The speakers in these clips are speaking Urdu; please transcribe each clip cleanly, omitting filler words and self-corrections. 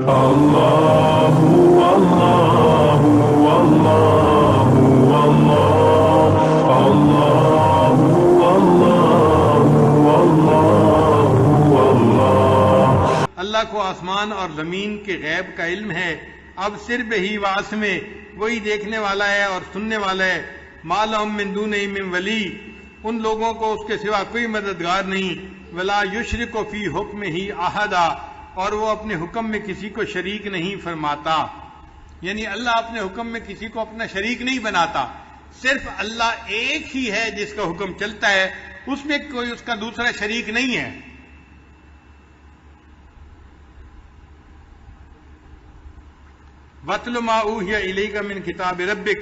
الله والله والله والله الله والله والله والله. اللہ کو آسمان اور زمین کے غیب کا علم ہے، اب صرف ہی واس میں وہی دیکھنے والا ہے اور سننے والا ہے. ما لہم من دونہ من ولی، ان لوگوں کو اس کے سوا کوئی مددگار نہیں. ولا یشرک فی حکمہ احدا، اور وہ اپنے حکم میں کسی کو شریک نہیں فرماتا. یعنی اللہ اپنے حکم میں کسی کو اپنا شریک نہیں بناتا، صرف اللہ ایک ہی ہے جس کا حکم چلتا ہے، اس میں کوئی اس کا دوسرا شریک نہیں ہے. وَاتْلُ مَا أُوحِيَ إِلَيْكَ مِنْ کتاب ربک،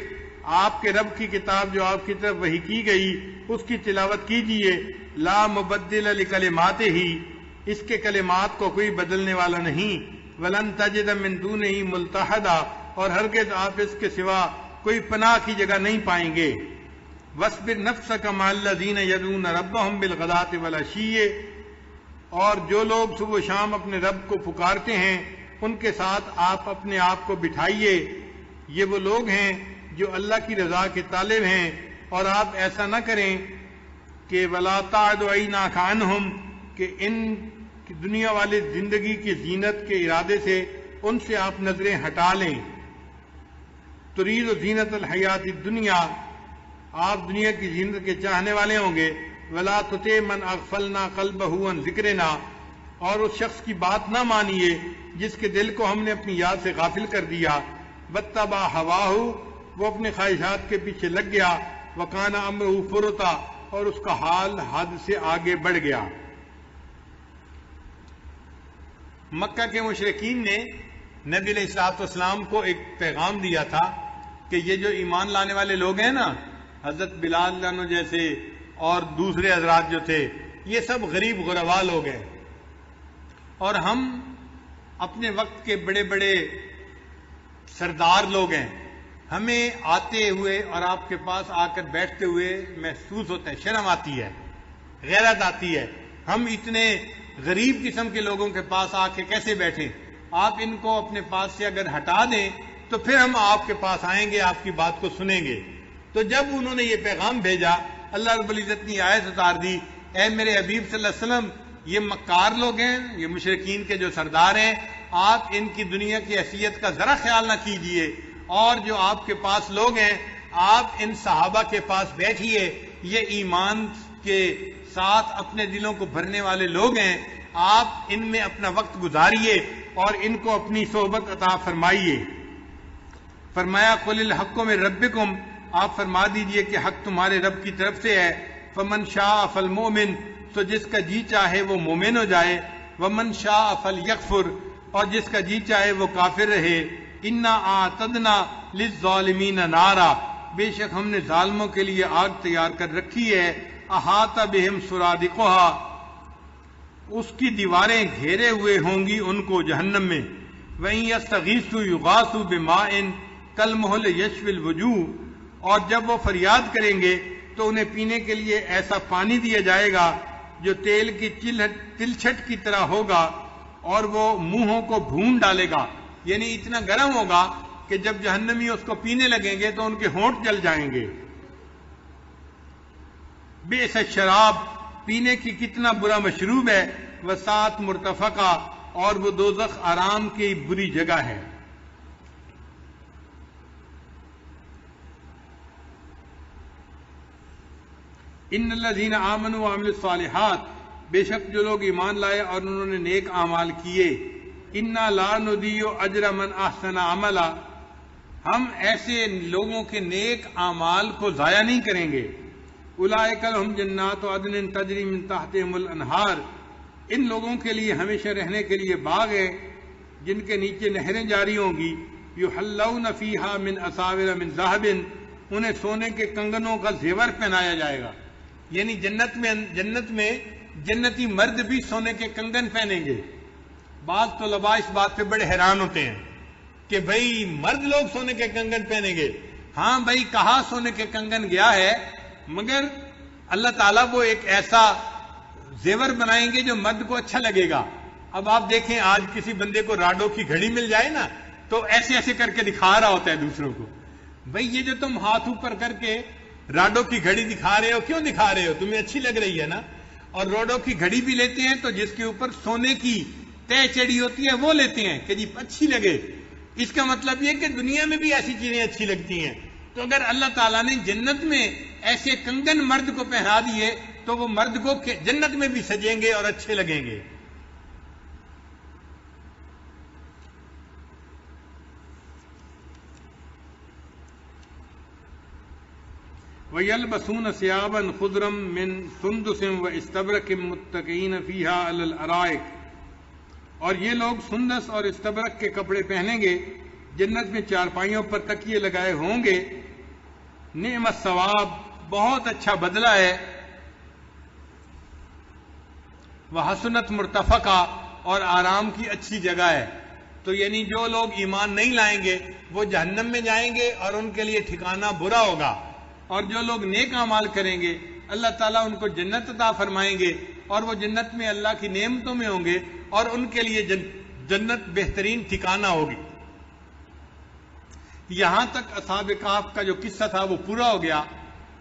آپ کے رب کی کتاب جو آپ کی طرف وحی کی گئی اس کی تلاوت کیجئے. لا مبدل لکلماتہ، اس کے کلمات کو کوئی بدلنے والا نہیں. وَلَن تَجِدَ مِن دُونِهِ مُلْتَحَدًا، اور ہرگز آپ اس کے سوا کوئی پناہ کی جگہ نہیں پائیں گے. وَاصْبِرْ نَفْسَكَ مَعَ الَّذِينَ يَدْعُونَ رَبَّهُمْ بِالْغَدَاةِ وَالْعَشِيِّ، اور جو لوگ صبح و شام اپنے رب کو پکارتے ہیں ان کے ساتھ آپ اپنے آپ کو بٹھائیے. یہ وہ لوگ ہیں جو اللہ کی رضا کے طالب ہیں، اور آپ ایسا نہ کریں کہ وَلَا تَعْدُ عَيْنَاكَ عَنْهُمْ، کہ ان دنیا والی زندگی کی زینت کے ارادے سے ان سے آپ نظریں ہٹا لیں. ترید زینت الحیات الدنیا، آپ دنیا کی زینت کے چاہنے والے ہوں گے. وَلَا تُطِعْ مَنْ أَغْفَلْنَا قَلْبَهُ عَنْ ذِكْرِنَا، اور اس شخص کی بات نہ مانیے جس کے دل کو ہم نے اپنی یاد سے غافل کر دیا. وَاتَّبَعَ هَوَاهُ، وہ اپنے خواہشات کے پیچھے لگ گیا. وَكَانَ أَمْرُهُ فُرُطًا، اور اس کا حال حد سے آگے بڑھ گیا. مکہ کے مشرکین نے نبی علیہ الصلوۃ والسلام کو ایک پیغام دیا تھا کہ یہ جو ایمان لانے والے لوگ ہیں نا، حضرت بلال عنہ جیسے اور دوسرے حضرات جو تھے، یہ سب غریب غربا لوگ ہیں، اور ہم اپنے وقت کے بڑے بڑے سردار لوگ ہیں. ہمیں آتے ہوئے اور آپ کے پاس آ کر بیٹھتے ہوئے محسوس ہوتا ہے، شرم آتی ہے، غیرت آتی ہے. ہم اتنے غریب قسم کے لوگوں کے پاس آ کے کیسے بیٹھیں؟ آپ ان کو اپنے پاس سے اگر ہٹا دیں تو پھر ہم آپ کے پاس آئیں گے، آپ کی بات کو سنیں گے. تو جب انہوں نے یہ پیغام بھیجا، اللہ رب العزت نے آیت اتار دی، اے میرے حبیب صلی اللہ علیہ وسلم، یہ مکار لوگ ہیں، یہ مشرکین کے جو سردار ہیں، آپ ان کی دنیا کی حیثیت کا ذرا خیال نہ کیجئے، اور جو آپ کے پاس لوگ ہیں آپ ان صحابہ کے پاس بیٹھیے، یہ ایمان کے ساتھ اپنے دلوں کو بھرنے والے لوگ ہیں، آپ ان میں اپنا وقت گزاریے اور ان کو اپنی صحبت عطا فرمائیے. فرمایا قُلِ الْحَقُّ مِن رَبِّكُمْ، آپ فرما دیجئے کہ حق تمہارے رب کی طرف سے ہے. فَمَنْ شَاءَ فَالْمُؤْمِنْ، تو جس کا جی چاہے وہ مومن ہو جائے. وَمَنْ شَاءَ فَلْيَكْفُرْ، اور جس کا جی چاہے وہ کافر رہے. اِنَّا أَعْتَدْنَا لِلظَّالِمِينَ نَارًا، بے شک ہم نے ظالموں کے لیے آگ تیار کر رکھی ہے. أَحَاطَ بِهِمْ سُرَادِقُهَا، اس کی دیواریں گھیرے ہوئے ہوں گی ان کو جہنم میں. وَإِن يَسْتَغِيثُوا يُغَاثُوا بِمَاءٍ كَالْمُهْلِ يَشْوِي الْوُجُوهَ، اور جب وہ فریاد کریں گے تو انہیں پینے کے لیے ایسا پانی دیا جائے گا جو تیل کی تلچھٹ کی طرح ہوگا، اور وہ منہوں کو بھون ڈالے گا. یعنی اتنا گرم ہوگا کہ جب جہنمی اس کو پینے لگیں گے تو ان کے ہونٹ جل جائیں گے. بئس الشراب، پینے کی کتنا برا مشروب ہے. وساعت مرتفقہ، اور وہ دوزخ آرام کی بری جگہ ہے. ان الذین آمنوا وعملوا الصالحات، بے شک جو لوگ ایمان لائے اور انہوں نے نیک اعمال کیے. انا لا نضیع اجر من احسن عملا، ہم ایسے لوگوں کے نیک اعمال کو ضائع نہیں کریں گے. اولئک لہم جنات عدن تجری من تحتہم الانہار، ان لوگوں کے لیے ہمیشہ رہنے کے لیے باغ ہے جن کے نیچے نہریں جاری ہوں گی. یحلون فیہا من اساور من ذہب، انہیں سونے کے کنگنوں کا زیور پہنایا جائے گا. یعنی جنت میں جنتی مرد بھی سونے کے کنگن پہنیں گے. بعض طلباء اس بات پہ بڑے حیران ہوتے ہیں کہ بھئی مرد لوگ سونے کے کنگن پہنیں گے. ہاں بھئی، کہاں سونے کے کنگن گیا ہے، مگر اللہ تعالیٰ وہ ایک ایسا زیور بنائیں گے جو مرد کو اچھا لگے گا. اب آپ دیکھیں آج کسی بندے کو راڈو کی گھڑی مل جائے نا تو ایسے ایسے کر کے دکھا رہا ہوتا ہے دوسروں کو. بھئی یہ جو تم ہاتھ اوپر کر کے راڈو کی گھڑی دکھا رہے ہو کیوں دکھا رہے ہو؟ تمہیں اچھی لگ رہی ہے نا. اور راڈو کی گھڑی بھی لیتے ہیں تو جس کے اوپر سونے کی تہ چڑی ہوتی ہے وہ لیتے ہیں کہ جی اچھی لگے. اس کا مطلب یہ کہ دنیا میں بھی ایسی چیزیں اچھی لگتی ہیں. تو اگر اللہ تعالیٰ نے جنت میں ایسے کنگن مرد کو پہنا دیے تو وہ مرد کو جنت میں بھی سجیں گے اور اچھے لگیں گے. وَيَلْبَسُونَ ثِيَابًا خُضْرًا مِّن سُنْدُسٍ وَإِسْتَبْرَقٍ مُتَّكِئِينَ فِيهَا عَلَى الْأَرَائِكِ، اور یہ لوگ سندس اور استبرق کے کپڑے پہنیں گے، جنت میں چارپائیوں پر تکیے لگائے ہوں گے. نعم الثواب، بہت اچھا بدلہ ہے. وحسنت مرتفقہ، اور آرام کی اچھی جگہ ہے. تو یعنی جو لوگ ایمان نہیں لائیں گے وہ جہنم میں جائیں گے اور ان کے لیے ٹھکانہ برا ہوگا، اور جو لوگ نیک اعمال کریں گے اللہ تعالیٰ ان کو جنت عطا فرمائیں گے اور وہ جنت میں اللہ کی نعمتوں میں ہوں گے اور ان کے لیے جنت بہترین ٹھکانہ ہوگی. یہاں تک اصحاب کہف کا جو قصہ تھا وہ پورا ہو گیا.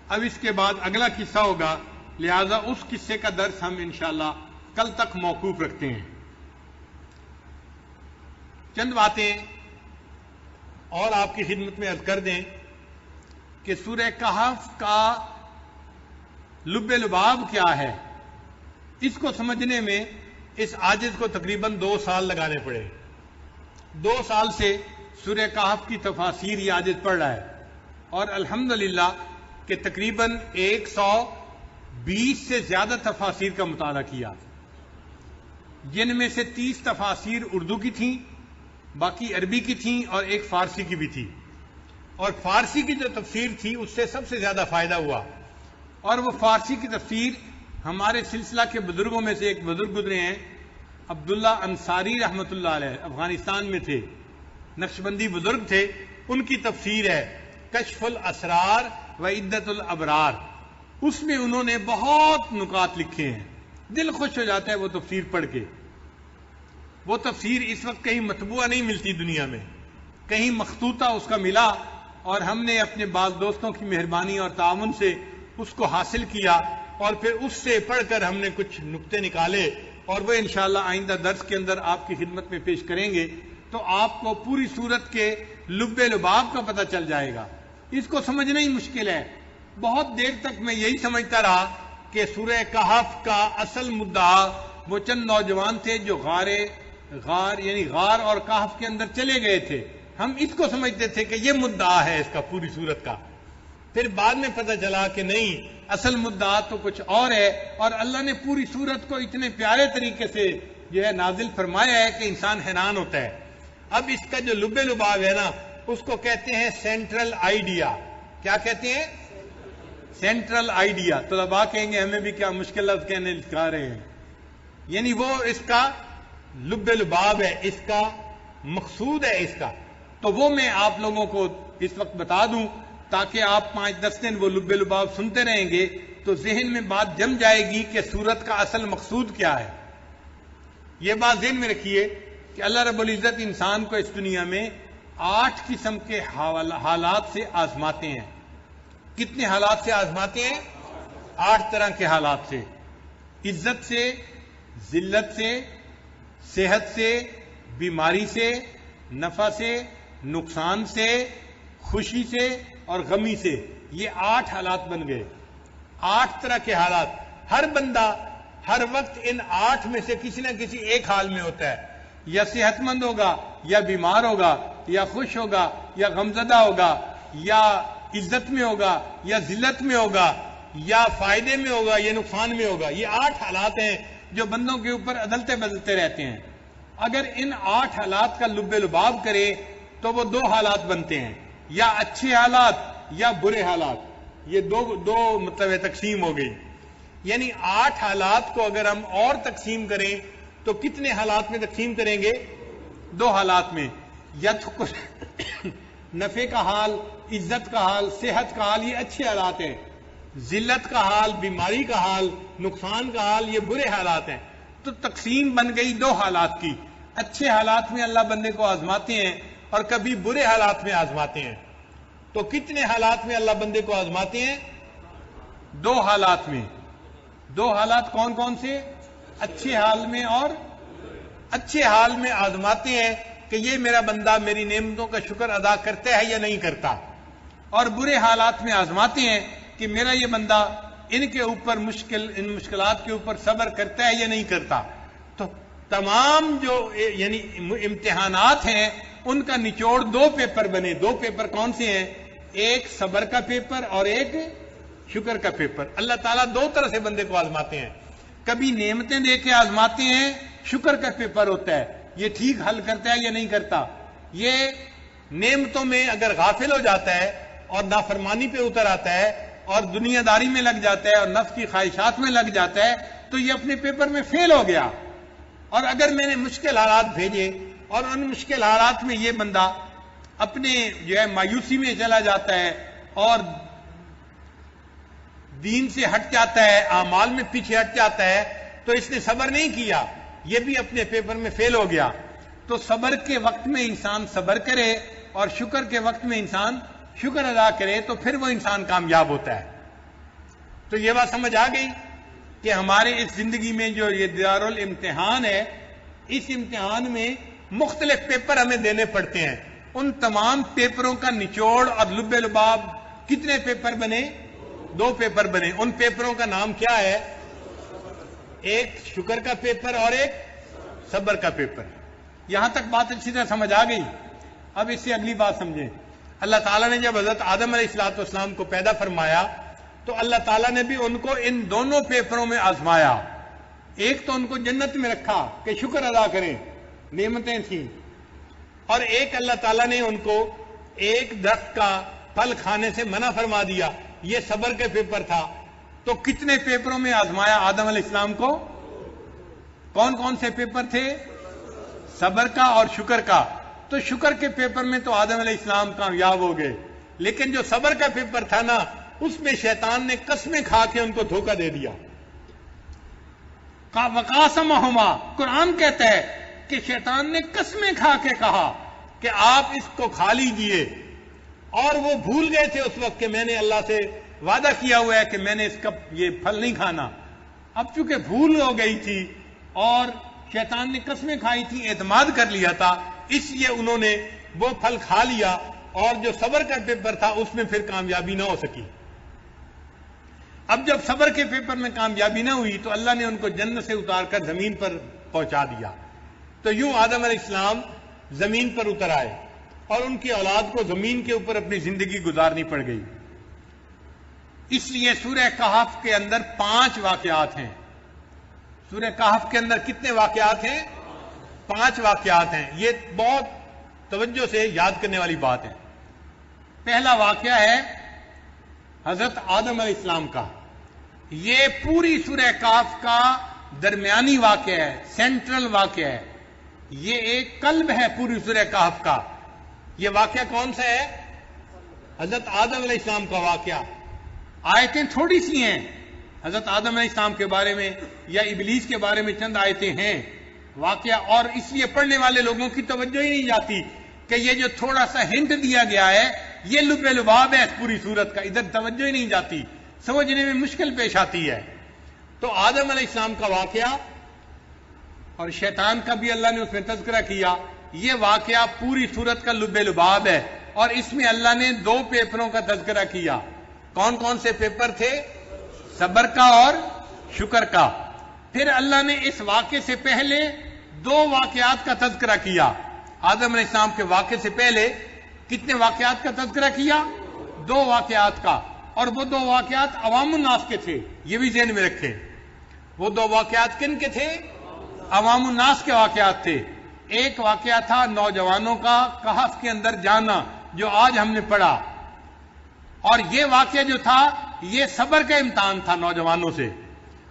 اب اس کے بعد اگلا قصہ ہوگا، لہذا اس قصے کا درس ہم انشاءاللہ کل تک موقوف رکھتے ہیں. چند باتیں اور آپ کی خدمت میں عرض کر دیں کہ سورہ کہف کا لب لباب کیا ہے. اس کو سمجھنے میں اس عاجز کو تقریباً 2 سال لگانے پڑے. 2 سال سے سورہ کہف کی تفاسیر یہ عاجز پڑھ رہا ہے اور الحمدللہ کہ تقریباً 120 سے زیادہ تفاسیر کا مطالعہ کیا، جن میں سے 30 تفاسیر اردو کی تھیں، باقی عربی کی تھیں اور ایک فارسی کی بھی تھی. اور فارسی کی جو تفسیر تھی اس سے سب سے زیادہ فائدہ ہوا. اور وہ فارسی کی تفسیر ہمارے سلسلہ کے بزرگوں میں سے ایک بزرگ گزرے ہیں، عبداللہ انصاری رحمۃ اللہ علیہ، افغانستان میں تھے، نقشبندی بزرگ تھے. ان کی تفسیر ہے کشف الاسرار و عدت الابرار. اس میں انہوں نے بہت نکات لکھے ہیں، دل خوش ہو جاتا ہے وہ تفسیر پڑھ کے. وہ تفسیر اس وقت کہیں مطبوعہ نہیں ملتی دنیا میں، کہیں مخطوطہ اس کا ملا، اور ہم نے اپنے بعض دوستوں کی مہربانی اور تعاون سے اس کو حاصل کیا اور پھر اس سے پڑھ کر ہم نے کچھ نقطے نکالے اور وہ انشاءاللہ آئندہ درس کے اندر آپ کی خدمت میں پیش کریں گے تو آپ کو پوری صورت کے لب لباب کا پتہ چل جائے گا. اس کو سمجھنا ہی مشکل ہے. بہت دیر تک میں یہی سمجھتا رہا کہ سورہ کہف کا اصل مدعا وہ چند نوجوان تھے جو غار اور کہف کے اندر چلے گئے تھے. ہم اس کو سمجھتے تھے کہ یہ مدعا ہے اس کا پوری صورت کا. پھر بعد میں پتہ چلا کہ نہیں، اصل مدعا تو کچھ اور ہے، اور اللہ نے پوری صورت کو اتنے پیارے طریقے سے جو ہے نازل فرمایا ہے کہ انسان حیران ہوتا ہے. اب اس کا جو لب لباب ہے نا اس کو کہتے ہیں سینٹرل آئیڈیا. کیا کہتے ہیں؟ Central idea. طلباء کہیں گے ہمیں بھی کیا مشکل لفظ کہنے سکھا رہے ہیں. یعنی وہ اس کا لب لباب ہے، اس کا مقصود ہے اس کا. تو وہ میں آپ لوگوں کو اس وقت بتا دوں تاکہ آپ 5-10 دن وہ لب لباب سنتے رہیں گے تو ذہن میں بات جم جائے گی کہ سورت کا اصل مقصود کیا ہے. یہ بات ذہن میں رکھیے کہ اللہ رب العزت انسان کو اس دنیا میں 8 قسم کے حالات سے آزماتے ہیں. کتنے حالات سے آزماتے ہیں؟ 8 طرح کے حالات سے. عزت سے، ذلت سے، صحت سے، بیماری سے، نفع سے، نقصان سے، خوشی سے اور غمی سے. یہ 8 حالات بن گئے. 8 طرح کے حالات. ہر بندہ ہر وقت ان 8 میں سے کسی نہ کسی ایک حال میں ہوتا ہے. یا صحت مند ہوگا، یا بیمار ہوگا، یا خوش ہوگا، یا غمزدہ ہوگا، یا عزت میں ہوگا، یا ذلت میں ہوگا، یا فائدے میں ہوگا، یا نقصان میں ہوگا. یہ 8 حالات ہیں جو بندوں کے اوپر عدلتے بدلتے رہتے ہیں. اگر ان 8 حالات کا لب لباب کرے تو وہ 2 حالات بنتے ہیں، یا اچھے حالات یا برے حالات. یہ دو مطلب تقسیم ہو گئی. یعنی 8 حالات کو اگر ہم اور تقسیم کریں تو کتنے حالات میں تقسیم کریں گے؟ 2 حالات میں. یا تو نفع کا حال، عزت کا حال، صحت کا حال، یہ اچھے حالات ہیں. ذلت کا حال، بیماری کا حال، نقصان کا حال، یہ برے حالات ہیں. تو تقسیم بن گئی دو حالات کی. اچھے حالات میں اللہ بندے کو آزماتے ہیں اور کبھی برے حالات میں آزماتے ہیں. تو کتنے حالات میں اللہ بندے کو آزماتے ہیں؟ دو حالات میں. دو حالات کون کون سے؟ اچھے حال میں اور اچھے حال میں آزماتے ہیں کہ یہ میرا بندہ میری نعمتوں کا شکر ادا کرتا ہے یا نہیں کرتا، اور برے حالات میں آزماتے ہیں کہ میرا یہ بندہ ان کے اوپر ان مشکلات کے اوپر صبر کرتا ہے یا نہیں کرتا. تو تمام جو یعنی امتحانات ہیں ان کا نچوڑ دو پیپر بنے. دو پیپر کون سے ہیں؟ ایک صبر کا پیپر اور ایک شکر کا پیپر. اللہ تعالیٰ دو طرح سے بندے کو آزماتے ہیں. کبھی نعمتیں دے کے آزماتے ہیں، شکر کا پیپر ہوتا ہے، یہ ٹھیک حل کرتا ہے یا نہیں کرتا. یہ نعمتوں میں اگر غافل ہو جاتا ہے اور نافرمانی پہ اتر آتا ہے اور دنیا داری میں لگ جاتا ہے اور نفس کی خواہشات میں لگ جاتا ہے تو یہ اپنے پیپر میں فیل ہو گیا. اور اگر میں نے مشکل حالات بھیجے اور ان مشکل حالات میں یہ بندہ اپنے جو ہے مایوسی میں چلا جاتا ہے اور دین سے ہٹ جاتا ہے، اعمال میں پیچھے ہٹ جاتا ہے، تو اس نے صبر نہیں کیا، یہ بھی اپنے پیپر میں فیل ہو گیا. تو صبر کے وقت میں انسان صبر کرے اور شکر کے وقت میں انسان شکر ادا کرے تو پھر وہ انسان کامیاب ہوتا ہے. تو یہ بات سمجھ آ گئی کہ ہمارے اس زندگی میں جو یہ دارالامتحان ہے، اس امتحان میں مختلف پیپر ہمیں دینے پڑتے ہیں. ان تمام پیپروں کا نچوڑ اور لب لباب کتنے پیپر بنے؟ دو پیپر بنے. ان پیپروں کا نام کیا ہے؟ ایک شکر کا پیپر اور ایک صبر کا پیپر. یہاں تک بات اچھی طرح سمجھ آ گئی. اب اس سے اگلی بات سمجھیں. اللہ تعالیٰ نے جب حضرت آدم علیہ السلام کو پیدا فرمایا تو اللہ تعالیٰ نے بھی ان کو ان دونوں پیپروں میں آزمایا. ایک تو ان کو جنت میں رکھا کہ شکر ادا کریں، نعمتیں تھیں، اور ایک اللہ تعالیٰ نے ان کو ایک درخت کا پھل کھانے سے منع فرما دیا، یہ صبر کے پیپر تھا. تو کتنے پیپروں میں آزمایا آدم علیہ السلام کو؟ کون کون سے پیپر تھے؟ صبر کا اور شکر کا. تو شکر کے پیپر میں تو آدم علیہ السلام کامیاب ہو گئے، لیکن جو صبر کا پیپر تھا نا، اس میں شیطان نے قسمیں کھا کے ان کو دھوکہ دے دیا. وَقَاسَمَهُمَا، قرآن کہتا ہے کہ شیطان نے قسمیں کھا کے کہا کہ آپ اس کو کھا لیجئے، اور وہ بھول گئے تھے اس وقت کہ میں نے اللہ سے وعدہ کیا ہوا ہے کہ میں نے اس کا یہ پھل نہیں کھانا. اب چونکہ بھول ہو گئی تھی اور شیطان نے قسمیں کھائی تھی، اعتماد کر لیا تھا، اس لیے انہوں نے وہ پھل کھا لیا، اور جو صبر کا پیپر تھا اس میں پھر کامیابی نہ ہو سکی. اب جب صبر کے پیپر میں کامیابی نہ ہوئی تو اللہ نے ان کو جنت سے اتار کر زمین پر پہنچا دیا. تو یوں آدم علیہ السلام زمین پر اتر آئے اور ان کی اولاد کو زمین کے اوپر اپنی زندگی گزارنی پڑ گئی. اس لیے سورہ کہف کے اندر 5 واقعات ہیں. سورہ کہف کے اندر کتنے واقعات ہیں؟ 5 واقعات ہیں. یہ بہت توجہ سے یاد کرنے والی بات ہے. پہلا واقعہ ہے حضرت آدم علیہ السلام کا. یہ پوری سورہ کہف کا درمیانی واقعہ ہے، سینٹرل واقعہ ہے. یہ ایک قلب ہے پوری سورہ کہف کا. یہ واقعہ کون سا ہے؟ حضرت آدم علیہ السلام کا واقعہ. آیتیں تھوڑی سی ہیں حضرت آدم علیہ السلام کے بارے میں یا ابلیس کے بارے میں، چند آیتیں ہیں واقعہ، اور اس لیے پڑھنے والے لوگوں کی توجہ ہی نہیں جاتی کہ یہ جو تھوڑا سا ہنٹ دیا گیا ہے یہ لب لباب ہے اس پوری صورت کا، ادھر توجہ ہی نہیں جاتی، سمجھنے میں مشکل پیش آتی ہے. تو آدم علیہ السلام کا واقعہ اور شیطان کا بھی اللہ نے اس میں تذکرہ کیا. یہ واقعہ پوری صورت کا لب لباب ہے، اور اس میں اللہ نے 2 پیپروں کا تذکرہ کیا. کون کون سے پیپر تھے؟ صبر کا اور شکر کا. پھر اللہ نے اس واقعے سے پہلے 2 واقعات کا تذکرہ کیا. آدم علیہ السلام کے واقعے سے پہلے کتنے واقعات کا تذکرہ کیا؟ 2 واقعات کا. اور وہ 2 واقعات عوام الناس کے تھے، یہ بھی ذہن میں رکھیں. وہ 2 واقعات کن کے تھے؟ عوام الناس کے واقعات تھے. ایک واقعہ تھا نوجوانوں کا کہف کے اندر جانا، جو آج ہم نے پڑھا، اور یہ واقعہ جو تھا یہ صبر کا امتحان تھا نوجوانوں سے،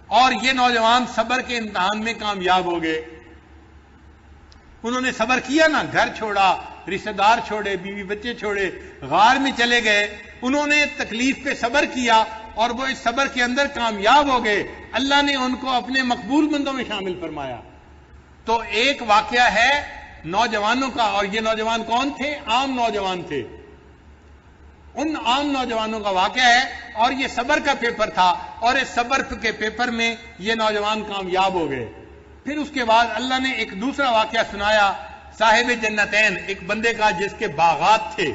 اور یہ نوجوان صبر کے امتحان میں کامیاب ہو گئے. انہوں نے صبر کیا نا، گھر چھوڑا، رشتہ دار چھوڑے، بیوی بچے چھوڑے، غار میں چلے گئے. انہوں نے تکلیف پہ صبر کیا اور وہ اس صبر کے اندر کامیاب ہو گئے، اللہ نے ان کو اپنے مقبول بندوں میں شامل فرمایا۔ تو ایک واقعہ ہے نوجوانوں کا، اور یہ نوجوان کون تھے؟ عام نوجوان تھے۔ ان عام نوجوانوں کا واقعہ ہے، اور یہ صبر کا پیپر تھا، اور اس صبر کے پیپر میں یہ نوجوان کامیاب ہو گئے۔ پھر اس کے بعد اللہ نے ایک دوسرا واقعہ سنایا صاحب جنتین، ایک بندے کا جس کے باغات تھے۔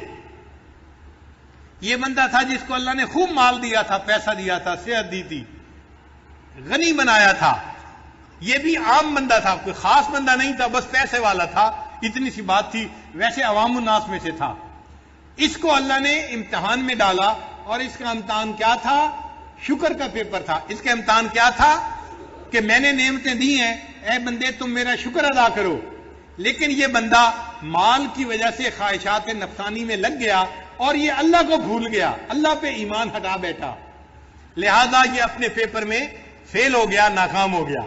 یہ بندہ تھا جس کو اللہ نے خوب مال دیا تھا، پیسہ دیا تھا، صحت دی تھی، غنی بنایا تھا۔ یہ بھی عام بندہ تھا، کوئی خاص بندہ نہیں تھا، بس پیسے والا تھا، اتنی سی بات تھی، ویسے عوام الناس میں سے تھا۔ اس کو اللہ نے امتحان میں ڈالا، اور اس کا امتحان کیا تھا؟ شکر کا پیپر تھا۔ اس کا امتحان کیا تھا؟ کہ میں نے نعمتیں دی ہیں، اے بندے تم میرا شکر ادا کرو۔ لیکن یہ بندہ مال کی وجہ سے خواہشات نفسانی میں لگ گیا، اور یہ اللہ کو بھول گیا، اللہ پہ ایمان ہٹا بیٹھا، لہذا یہ اپنے پیپر میں فیل ہو گیا، ناکام ہو گیا۔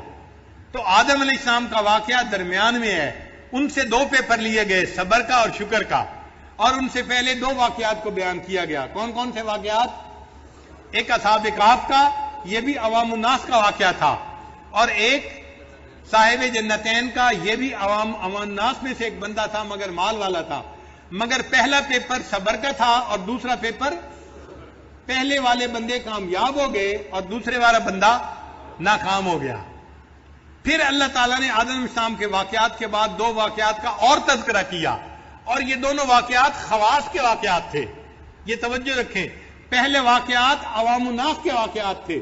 تو آدم علیہ السلام کا واقعہ درمیان میں ہے، ان سے دو پیپر لیے گئے، صبر کا اور شکر کا، اور ان سے پہلے دو واقعات کو بیان کیا گیا۔ کون کون سے واقعات؟ ایک اصحاب کہف کا، یہ بھی عوام الناس کا واقعہ تھا، اور ایک صاحب جنتین کا، یہ بھی عوام الناس میں سے ایک بندہ تھا، مگر مال والا تھا۔ مگر پہلا پیپر صبر کا تھا، اور دوسرا پیپر، پہلے والے بندے کامیاب ہو گئے اور دوسرے والا بندہ ناکام ہو گیا۔ پھر اللہ تعالیٰ نے آدم علیہ السلام کے واقعات کے بعد دو واقعات کا اور تذکرہ کیا، اور یہ دونوں واقعات خواص کے واقعات تھے۔ یہ توجہ رکھیں، پہلے واقعات عوام الناس کے واقعات تھے،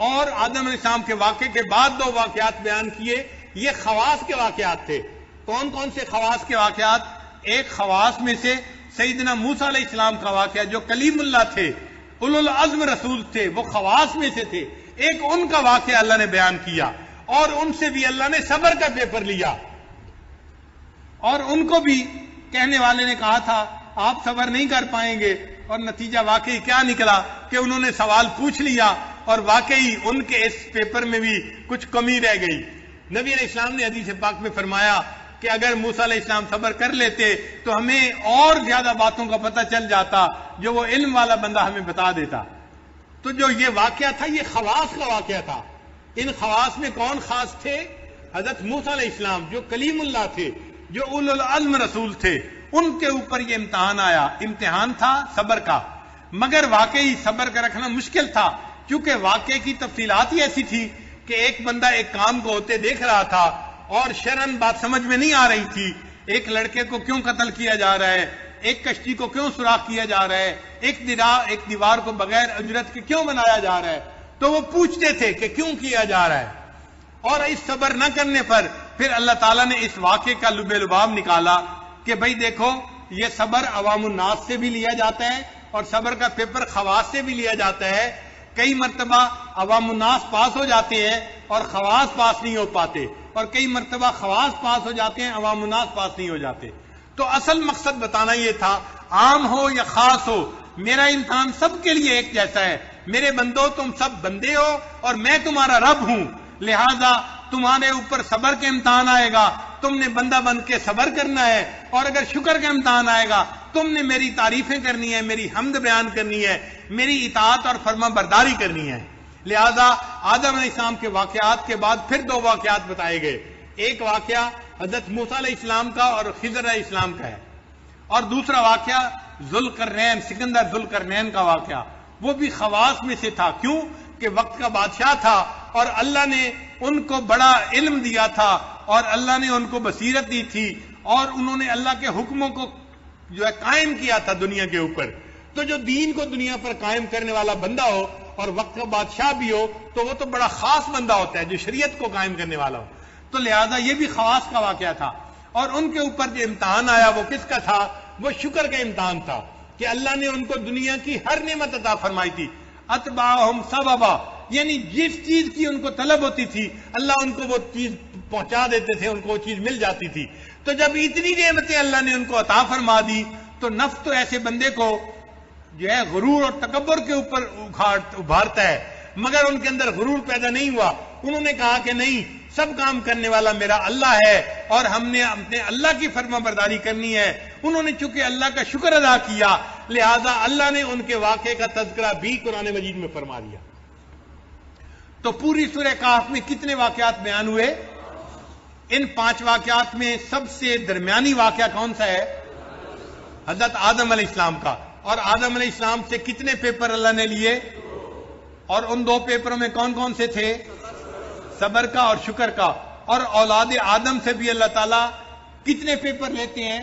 اور آدم علیہ السلام کے واقعے کے بعد دو واقعات بیان کیے، یہ خواص کے واقعات تھے۔ کون کون سے خواص کے واقعات؟ ایک خواص میں سے سیدنا موسیٰ علیہ السلام کا واقعہ، جو کلیم اللہ تھے، اولو العزم رسول تھے، وہ خواص میں سے تھے۔ ایک ان کا واقعہ اللہ نے بیان کیا، اور ان سے بھی اللہ نے صبر کا پیپر لیا، اور ان کو بھی کہنے والے نے کہا تھا آپ صبر نہیں کر پائیں گے، اور نتیجہ واقعی کیا نکلا کہ انہوں نے سوال پوچھ لیا، اور واقعی ان کے اس پیپر میں بھی کچھ کمی رہ گئی۔ نبی علیہ السلام نے حدیث پاک میں فرمایا کہ اگر موسیٰ علیہ السلام صبر کر لیتے تو ہمیں اور زیادہ باتوں کا پتہ چل جاتا جو وہ علم والا بندہ ہمیں بتا دیتا۔ تو جو یہ واقعہ تھا یہ خواص کا واقعہ تھا۔ ان خواص میں کون خاص تھے؟ حضرت موسیٰ علیہ السلام جو کلیم اللہ تھے، جو اولو العزم رسول تھے، ان کے اوپر یہ امتحان آیا، امتحان تھا صبر کا۔ مگر واقعی صبر کا رکھنا مشکل تھا، کیونکہ واقعے کی تفصیلات ہی ایسی تھی کہ ایک بندہ ایک کام کو ہوتے دیکھ رہا تھا، اور شرعاً بات سمجھ میں نہیں آ رہی تھی، ایک لڑکے کو کیوں قتل کیا جا رہا ہے، ایک کشتی کو کیوں سوراخ کیا جا رہا ہے، ایک دیوار کو بغیر اجرت کے کیوں بنایا جا رہا ہے، تو وہ پوچھتے تھے کہ کیوں کیا جا رہا ہے۔ اور اس صبر نہ کرنے پر پھر اللہ تعالیٰ نے اس واقعے کا لب لباب نکالا کہ بھئی دیکھو، یہ صبر عوام الناس سے بھی لیا جاتا ہے، اور صبر کا پیپر خواص سے بھی لیا جاتا ہے۔ کئی مرتبہ عوام الناس پاس ہو جاتے ہیں اور خواص پاس نہیں ہو پاتے، اور کئی مرتبہ خواص پاس ہو جاتے ہیں، عوام الناس پاس نہیں ہو جاتے۔ تو اصل مقصد بتانا یہ تھا، عام ہو یا خاص ہو، میرا امتحان سب کے لیے ایک جیسا ہے۔ میرے بندو، تم سب بندے ہو اور میں تمہارا رب ہوں، لہذا تمہارے اوپر صبر کے امتحان آئے گا، تم نے بندہ بن کے صبر کرنا ہے، اور اگر شکر کا امتحان آئے گا تم نے میری تعریفیں کرنی ہے، میری حمد بیان کرنی ہے، میری اطاعت اور فرما برداری کرنی ہے۔ لہذا آدم علیہ السلام کے واقعات کے بعد پھر دو واقعات بتائے گئے، ایک واقعہ حضرت موسیٰ علیہ السلام کا اور خضر علیہ السلام کا ہے، اور دوسرا واقعہ ذوالقرنین، سکندر ذوالقرنین کا واقعہ، وہ بھی خواص میں سے تھا۔ کیوں کہ وقت کا بادشاہ تھا، اور اللہ نے ان کو بڑا علم دیا تھا، اور اللہ نے ان کو بصیرت دی تھی، اور انہوں نے اللہ کے حکموں کو جو ہے قائم کیا تھا دنیا کے اوپر۔ تو جو دین کو دنیا پر قائم کرنے والا بندہ ہو اور وقت کا بادشاہ بھی ہو تو وہ تو بڑا خاص بندہ ہوتا ہے جو شریعت کو قائم کرنے والا ہو۔ تو لہذا یہ بھی خواص کا واقعہ تھا، اور ان کے اوپر جو امتحان آیا وہ کس کا تھا؟ وہ شکر کا امتحان تھا کہ اللہ نے ان کو دنیا کی ہر نعمت عطا فرمائی تھی۔ اتبعہم سببا، یعنی جس چیز کی ان کو طلب ہوتی تھی اللہ ان کو وہ چیز پہنچا دیتے تھے، ان کو وہ چیز مل جاتی تھی۔ تو جب اتنی نعمتیں اللہ نے ان کو عطا فرما دی تو نفس تو ایسے بندے کو جو ہے غرور اور تکبر کے اوپر ابھارتا ہے، مگر ان کے اندر غرور پیدا نہیں ہوا۔ انہوں نے کہا کہ نہیں، سب کام کرنے والا میرا اللہ ہے، اور ہم نے اپنے اللہ کی فرما برداری کرنی ہے۔ انہوں نے چونکہ اللہ کا شکر ادا کیا، لہذا اللہ نے ان کے واقعے کا تذکرہ بھی قرآن مجید میں فرما دیا. تو پوری سورہ کہف میں کتنے واقعات بیان ہوئے؟ ان 5 واقعات میں سب سے درمیانی واقعہ کون سا ہے؟ حضرت آدم علیہ السلام کا. اور آدم علیہ السلام سے کتنے پیپر اللہ نے لیے؟ اور ان 2 پیپروں میں کون کون سے تھے؟ صبر کا اور شکر کا. اور اولاد آدم سے بھی اللہ تعالیٰ کتنے پیپر لیتے ہیں؟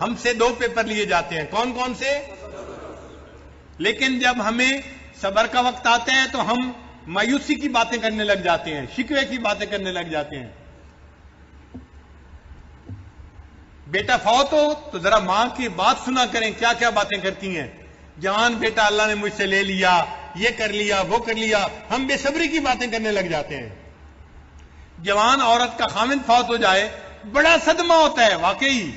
ہم سے 2 پیپر لیے جاتے ہیں. کون کون سے؟ لیکن جب ہمیں صبر کا وقت آتا ہے تو ہم مایوسی کی باتیں کرنے لگ جاتے ہیں، شکوے کی باتیں کرنے لگ جاتے ہیں. بیٹا فوت ہو تو ذرا ماں کی بات سنا کریں، کیا کیا باتیں کرتی ہیں. جوان بیٹا اللہ نے مجھ سے لے لیا، یہ کر لیا، وہ کر لیا، ہم بے صبری کی باتیں کرنے لگ جاتے ہیں. جوان عورت کا خامند فوت ہو جائے بڑا صدمہ ہوتا ہے واقعی،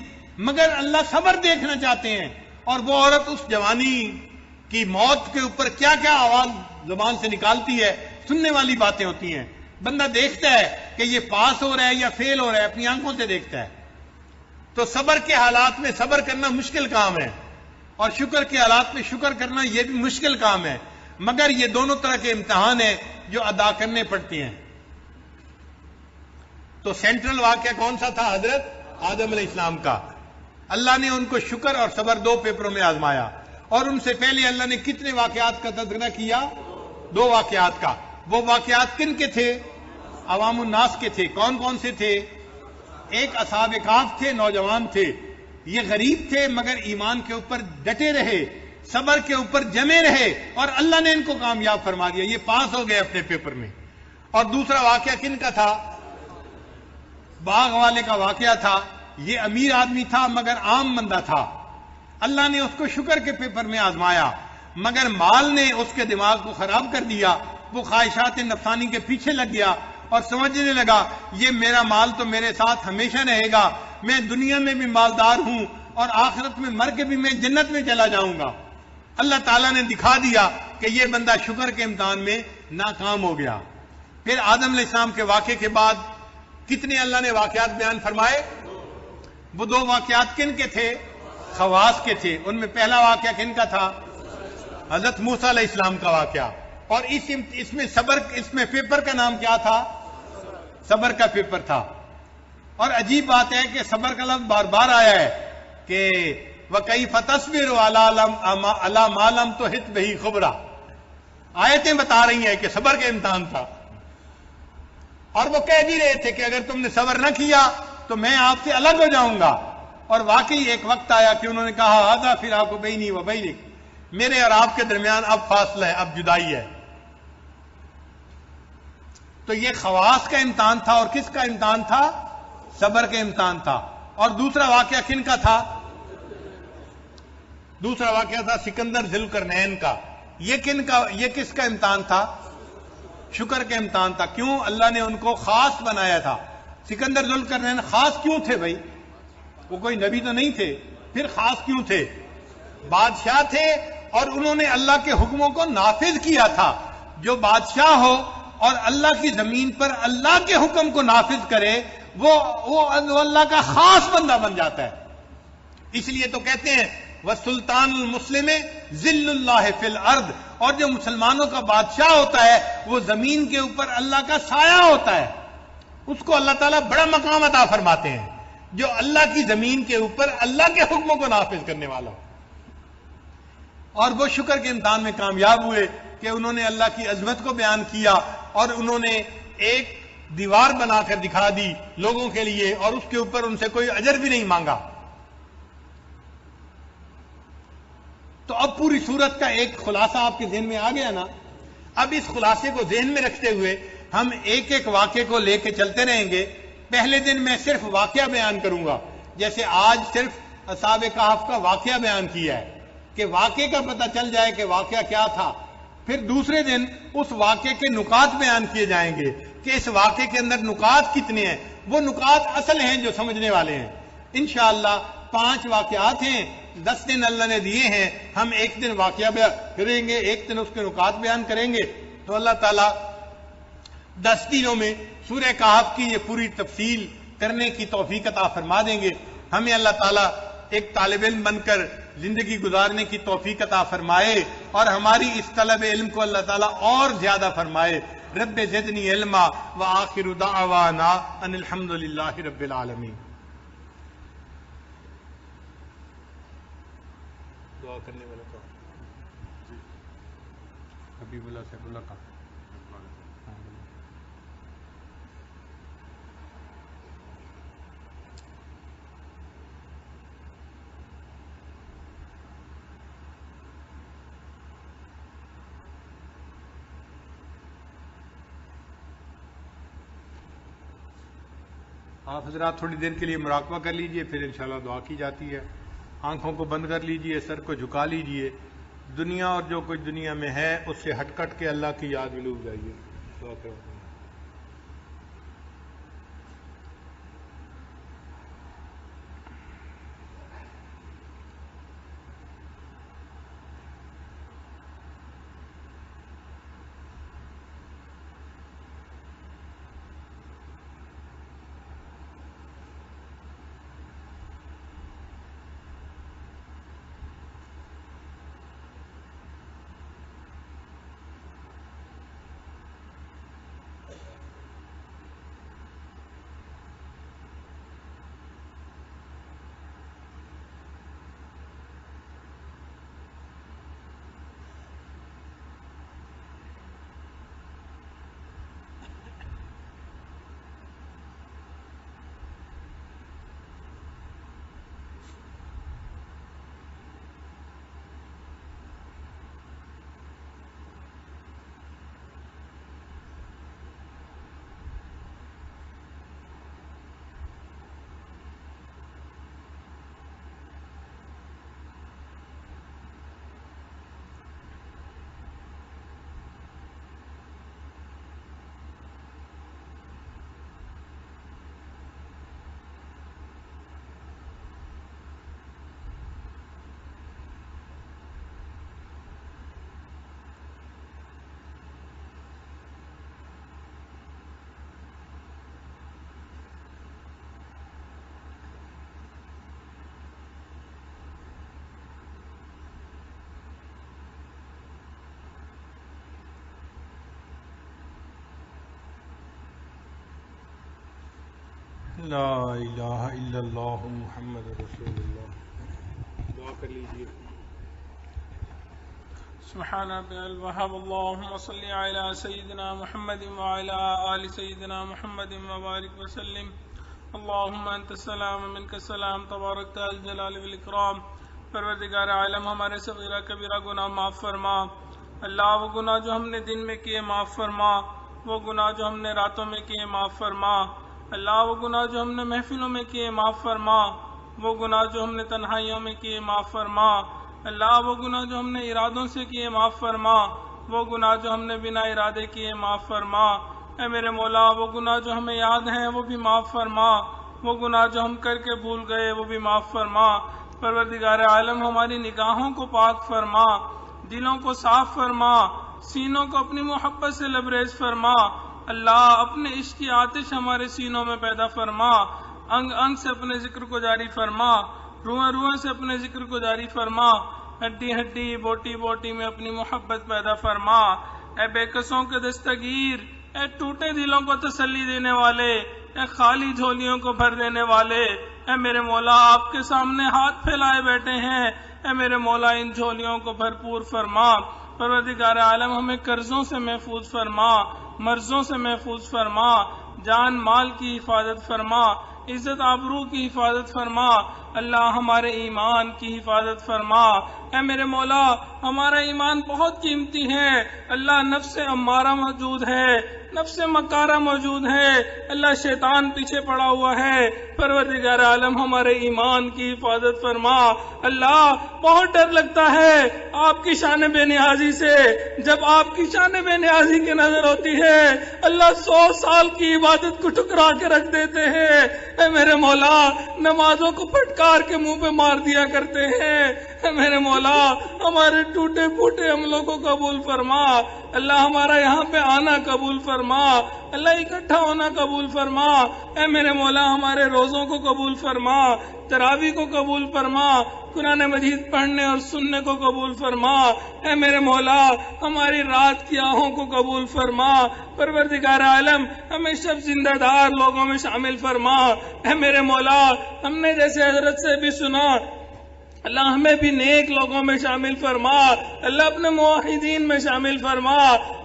مگر اللہ صبر دیکھنا چاہتے ہیں. اور وہ عورت اس جوانی کی موت کے اوپر کیا کیا آواز زبان سے نکالتی ہے، سننے والی باتیں ہوتی ہیں. بندہ دیکھتا ہے کہ یہ پاس ہو رہا ہے یا فیل ہو رہا ہے، اپنی آنکھوں سے دیکھتا ہے. تو صبر کے حالات میں صبر کرنا مشکل کام ہے، اور شکر کے حالات میں شکر کرنا یہ بھی مشکل کام ہے، مگر یہ دونوں طرح کے امتحان ہیں جو ادا کرنے پڑتے ہیں. تو سینٹرل واقعہ کون سا تھا؟ حضرت آدم علیہ السلام کا. اللہ نے ان کو شکر اور صبر 2 پیپروں میں آزمایا. اور ان سے پہلے اللہ نے کتنے واقعات کا تذکرہ کیا؟ 2 واقعات کا. وہ واقعات کن کے تھے؟ عوام الناس کے تھے. کون کون سے تھے؟ ایک اصحاب کہف تھے، نوجوان تھے. یہ غریب تھے مگر ایمان کے اوپر ڈٹے رہے، صبر کے اوپر جمے رہے، اور اللہ نے ان کو کامیاب فرما دیا. یہ پاس ہو گئے اپنے پیپر میں. اور دوسرا واقعہ کن کا تھا؟ باغ والے کا واقعہ تھا. یہ امیر آدمی تھا مگر عام بندہ تھا. اللہ نے اس کو شکر کے پیپر میں آزمایا، مگر مال نے اس کے دماغ کو خراب کر دیا. وہ خواہشات نفسانی کے پیچھے لگ گیا اور سمجھنے لگا یہ میرا مال تو میرے ساتھ ہمیشہ رہے گا، میں دنیا میں بھی مالدار ہوں اور آخرت میں مر کے بھی میں جنت میں چلا جاؤں گا. اللہ تعالیٰ نے دکھا دیا کہ یہ بندہ شکر کے امتحان میں ناکام ہو گیا. پھر آدم علیہ السلام کے واقعے کے بعد کتنے اللہ نے واقعات بیان فرمائے؟ وہ 2 واقعات کن کے تھے؟ خواص کے تھے. ان میں پہلا واقعہ کن کا تھا؟ حضرت موسیٰ علیہ السلام کا واقعہ. اور اس میں صبر، اس میں پیپر کا نام کیا تھا؟ صبر کا پیپر تھا. اور عجیب بات ہے کہ صبر کا لفظ بار بار آیا ہے کہ وَكَيْفَ تَصْبِرُ عَلَى مَا لَمْ تُحِطْ بِهِ خُبْرًا. آیتیں بتا رہی ہیں کہ صبر کا امتحان تھا. اور وہ کہہ بھی رہے تھے کہ اگر تم نے صبر نہ کیا تو میں آپ سے الگ ہو جاؤں گا. اور واقعی ایک وقت آیا کہ انہوں نے کہا هَذَا فِرَاقُ بَيْنِي وَبَيْنِكَ، میرے اور آپ کے درمیان اب فاصلہ ہے، اب جدائی ہے. تو یہ خواص کا امتحان تھا. اور کس کا امتحان تھا؟ صبر کا امتحان تھا. اور دوسرا واقعہ کن کا تھا؟ دوسرا واقعہ تھا سکندر ذوالقرنین کا. یہ کس کا امتحان تھا؟ شکر کا امتحان تھا. کیوں؟ اللہ نے ان کو خاص بنایا تھا. سکندر ذوالقرنین خاص کیوں تھے بھائی؟ وہ کوئی نبی تو نہیں تھے، پھر خاص کیوں تھے؟ بادشاہ تھے اور انہوں نے اللہ کے حکموں کو نافذ کیا تھا. جو بادشاہ ہو اور اللہ کی زمین پر اللہ کے حکم کو نافذ کرے وہ اللہ کا خاص بندہ بن جاتا ہے. اس لیے تو کہتے ہیں وَالسُّلْطَانُ الْمُسْلِمِ ذِلُّ اللَّهِ فِي الْأَرْضِ. اور جو مسلمانوں کا بادشاہ ہوتا ہے وہ زمین کے اوپر اللہ کا سایہ ہوتا ہے. اس کو اللہ تعالیٰ بڑا مقام عطا فرماتے ہیں جو اللہ کی زمین کے اوپر اللہ کے حکموں کو نافذ کرنے والا ہو. اور وہ شکر کے امتحان میں کامیاب ہوئے کہ انہوں نے اللہ کی عظمت کو بیان کیا اور انہوں نے ایک دیوار بنا کر دکھا دی لوگوں کے لیے اور اس کے اوپر ان سے کوئی اجر بھی نہیں مانگا. تو اب پوری سورت کا ایک خلاصہ آپ کے ذہن میں آ گیا نا. اب اس خلاصے کو ذہن میں رکھتے ہوئے ہم ایک ایک واقعے کو لے کے چلتے رہیں گے. پہلے دن میں صرف واقعہ بیان کروں گا، جیسے آج صرف اصحاب کہف کا واقعہ بیان کیا ہے کہ واقعے کا پتہ چل جائے کہ واقعہ کیا تھا. پھر دوسرے دن اس واقعے کے نکات بیان کیے جائیں گے کہ اس واقعے کے اندر نکات کتنے ہیں. وہ نکات اصل ہیں جو سمجھنے والے ہیں. انشاءاللہ 5 واقعات ہیں، 10 دن اللہ نے دیے ہیں. ہم ایک دن واقعہ بیان کریں گے، ایک دن اس کے نکات بیان کریں گے. تو اللہ تعالیٰ 10 دنوں میں سورہ کہف کی یہ پوری تفصیل کرنے کی توفیق عطا فرما دیں گے. ہمیں اللہ تعالیٰ ایک طالب علم بن کر زندگی گزارنے کی توفیق عطا فرمائے اور ہماری اس طلب علم کو اللہ تعالیٰ اور زیادہ فرمائے. رب زدنی علما وآخر دعوانا ان الحمد للہ رب العالمین. دعا کرنے والا کون؟ حبیب اللہ سیف اللہ کا. آپ حضرات تھوڑی دیر کے لیے مراقبہ کر لیجئے، پھر انشاءاللہ دعا کی جاتی ہے. آنکھوں کو بند کر لیجئے، سر کو جھکا لیجئے. دنیا اور جو کچھ دنیا میں ہے اس سے ہٹ کٹ کے اللہ کی یاد میں ڈوب جائیے. دعا کرو. لا الہ الا اللہ محمد رسول اللہ. دعا کر لیجیے. سبحان ربي الوهاب اللهم صل على سيدنا محمد وعلى آل سيدنا محمد وبارك وسلم. اللهم انت السلام منك السلام تبارك الجلال والاکرام. پروردگار عالم ہمارے صغیرہ کبیرہ گناہ معاف فرما. اللہ وہ گناہ جو ہم نے دن میں کیے معاف فرما، وہ گناہ جو ہم نے راتوں میں کیے معاف فرما. اللہ وہ گناہ جو ہم نے محفلوں میں کیے معاف فرما، وہ گناہ جو ہم نے تنہائیوں میں کیے معاف فرما. اللہ وہ گناہ جو ہم نے ارادوں سے کیے معاف فرما، وہ گناہ جو ہم نے بنا ارادے کیے معاف فرما. اے میرے مولا وہ گناہ جو ہمیں یاد ہیں وہ بھی معاف فرما، وہ گناہ جو ہم کر کے بھول گئے وہ بھی معاف فرما. پروردگار عالم ہماری نگاہوں کو پاک فرما، دلوں کو صاف فرما، سینوں کو اپنی محبت سے لبریز فرما. اللہ اپنے عشق کی آتش ہمارے سینوں میں پیدا فرما، انگ انگ سے اپنے ذکر کو جاری فرما، روئیں روئیں سے اپنے ذکر کو جاری فرما، ہڈی ہڈی بوٹی بوٹی میں اپنی محبت پیدا فرما. اے بے کسوں کے دستگیر، اے ٹوٹے دلوں کو تسلی دینے والے، اے خالی جھولیوں کو بھر دینے والے، اے میرے مولا آپ کے سامنے ہاتھ پھیلائے بیٹھے ہیں. اے میرے مولا ان جھولیوں کو بھرپور فرما. پروردگار عالم ہمیں قرضوں سے محفوظ فرما، مرضوں سے محفوظ فرما، جان مال کی حفاظت فرما، عزت آبرو کی حفاظت فرما. اللہ ہمارے ایمان کی حفاظت فرما. اے میرے مولا ہمارا ایمان بہت قیمتی ہے. اللہ نفس امارہ موجود ہے، نفس مکارہ موجود ہے، اللہ شیطان پیچھے پڑا ہوا ہے. پروردگار عالم ہمارے ایمان کی حفاظت فرما. اللہ بہت ڈر لگتا ہے آپ کی شان بے نیازی سے. جب آپ کی شان بے نیازی کی نظر ہوتی ہے اللہ 100 سال کی عبادت کو ٹھکرا کے رکھ دیتے ہیں. اے میرے مولا نمازوں کو پھٹکار کے منہ پہ مار دیا کرتے ہیں. اے میرے مولا ہمارے ٹوٹے پھوٹے عملوں کو قبول فرما، اللہ ہمارا یہاں پہ آنا قبول فرما، اللہ اکٹھا ہونا قبول فرما، اے میرے مولا ہمارے روزوں کو قبول فرما، تراویح کو قبول فرما، قرآن مجید پڑھنے اور سننے کو قبول فرما، اے میرے مولا ہماری رات کی آہوں کو قبول فرما، پروردگار عالم ہمیں شب زندہ دار لوگوں میں شامل فرما، اے میرے مولا ہم نے جیسے حضرت سے بھی سنا اللہ ہمیں بھی نیک لوگوں میں شامل فرما، اللہ اپنے موحدین میں شامل فرما،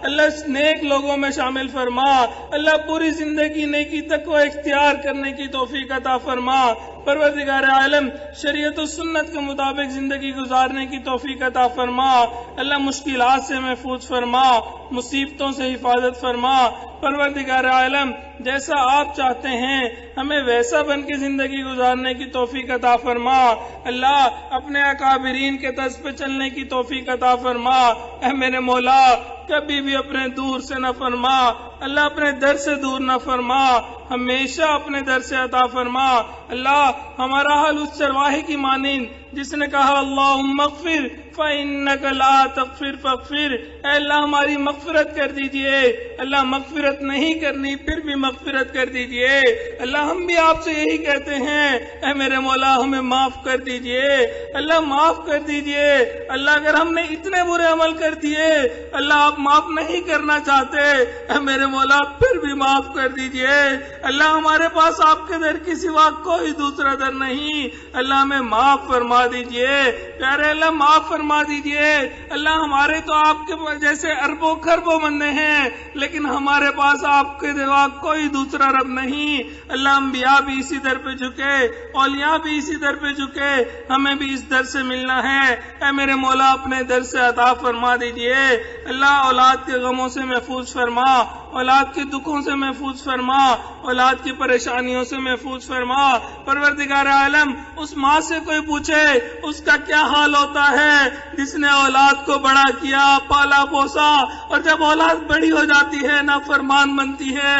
اللہ نیک لوگوں میں شامل فرما، اللہ پوری زندگی نیکی تقوی اختیار کرنے کی توفیق عطا فرما، پروردگار عالم شریعت و سنت کے مطابق زندگی گزارنے کی توفیق عطا فرما، اللہ مشکلات سے محفوظ فرما، مصیبتوں سے حفاظت فرما، پروردگار عالم جیسا آپ چاہتے ہیں ہمیں ویسا بن کے زندگی گزارنے کی توفیق عطا فرما، اللہ اپنے اکابرین کے طرز پہ چلنے کی توفیق عطا فرما، اے میرے مولا کبھی بھی اپنے دور سے نہ فرما، اللہ اپنے در سے دور نہ فرما، ہمیشہ اپنے در سے عطا فرما، اللہ ہمارا حال اس چرواہے کی مانند جس نے کہا اللہم اغفر فإنک لا تغفر فاغفر، اے اللہ ہماری مغفرت کر دیجئے، اللہ مغفرت نہیں کرنی پھر بھی مغفرت کر دیجئے، اللہ ہم بھی آپ سے یہی کہتے ہیں اے میرے مولا ہمیں معاف کر دیجئے، اللہ معاف کر دیجئے، اللہ اگر ہم نے اتنے برے عمل کر دیے اللہ آپ معاف نہیں کرنا چاہتے اے میرے مولا پھر بھی معاف کر دیجئے، اللہ ہمارے پاس آپ کے در کی سوا کوئی دوسرا در نہیں، اللہ ہمیں معاف فرما دیجئے، پیارے اللہ معاف فرما دیجئے، اللہ ہمارے تو آپ کے جیسے اربوں خربوں بندے ہیں لیکن ہمارے پاس آپ کے سوا کوئی دوسرا رب نہیں، اللہ انبیاء بھی اسی در پہ جھکے، اولیاء بھی اسی در پہ جھکے، ہمیں بھی اس در سے ملنا ہے، اے میرے مولا اپنے در سے عطا فرما دیجئے، اللہ اولاد کے غموں سے محفوظ فرما، اولاد کے دکھوں سے محفوظ فرما، اولاد کی پریشانیوں سے محفوظ فرما، پروردگار عالم اس ماں سے کوئی پوچھے اس کا کیا حال ہوتا ہے جس نے اولاد کو بڑا کیا پالا پوسا اور جب اولاد بڑی ہو جاتی ہے نافرمان بنتی ہے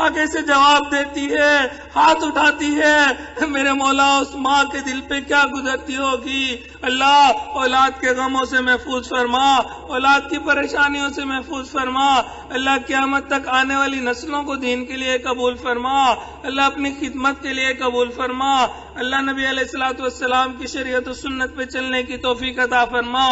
آگے سے جواب دیتی ہے ہاتھ اٹھاتی ہے، میرے مولا اس ماں کے دل پہ کیا گزرتی ہوگی، اللہ اولاد کے غموں سے محفوظ فرما، اولاد کی پریشانیوں سے محفوظ فرما، اللہ قیامت تک آنے والی نسلوں کو دین کے لیے قبول فرما، اللہ اپنی خدمت کے لیے قبول فرما، اللہ نبی علیہ الصلوۃ والسلام کی شریعت و سنت پہ چلنے کی توفیق عطا فرما،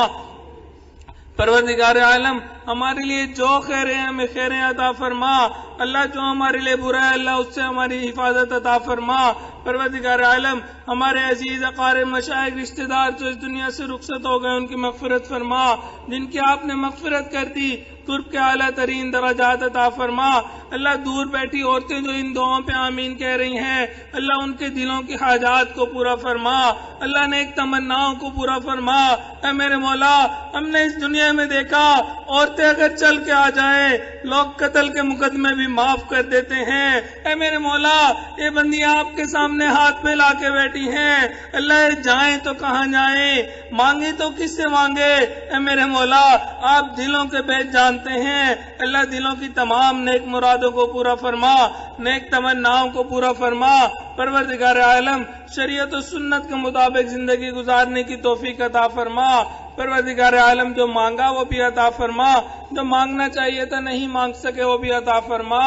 پروردگار عالم ہمارے لیے جو خیر ہے ہمیں خیریں عطا فرما، اللہ جو ہمارے لیے برا ہے اللہ اس سے ہماری حفاظت عطا فرما، پروردگار عالم ہمارے عزیز اقارب مشائخ رشتہ دار جو اس دنیا سے رخصت ہو گئے ان کی مغفرت فرما، جن کی آپ نے مغفرت کر دی قرب کے اعلیٰ ترین درجات عطا فرما، اللہ دور بیٹھی عورتیں جو ان دعاؤں پہ آمین کہہ رہی ہیں اللہ ان کے دلوں کی حاجات کو پورا فرما، اللہ نیک تمناؤں کو پورا فرما، اے میرے مولا ہم نے اس دنیا میں دیکھا عورتیں اگر چل کے آ جائیں لوگ قتل کے مقدمے بھی معاف کر دیتے ہیں، اے میرے مولا یہ بندیاں آپ کے سامنے ہاتھ پہ لا کے بیٹھی ہیں، اللہ جائیں تو کہاں جائیں، مانگے تو کس سے مانگے، اے میرے مولا آپ دلوں کے بیت جانتے ہیں، اللہ دلوں کی تمام نیک مرادوں کو پورا فرما، نیک تمناؤں کو پورا فرما، پروردگار عالم شریعت و سنت کے مطابق زندگی گزارنے کی توفیق عطا فرما، پروردگار عالم جو مانگا وہ بھی عطا فرما، جو مانگنا چاہیے تھا نہیں مانگ سکے وہ بھی عطا فرما،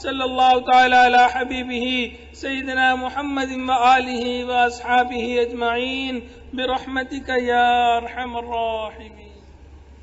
صلی اللہ تعالی علی حبیبہ سیدنا محمد وآلہ واصحابہ اجمعین برحمتک یا ارحم الراحمین۔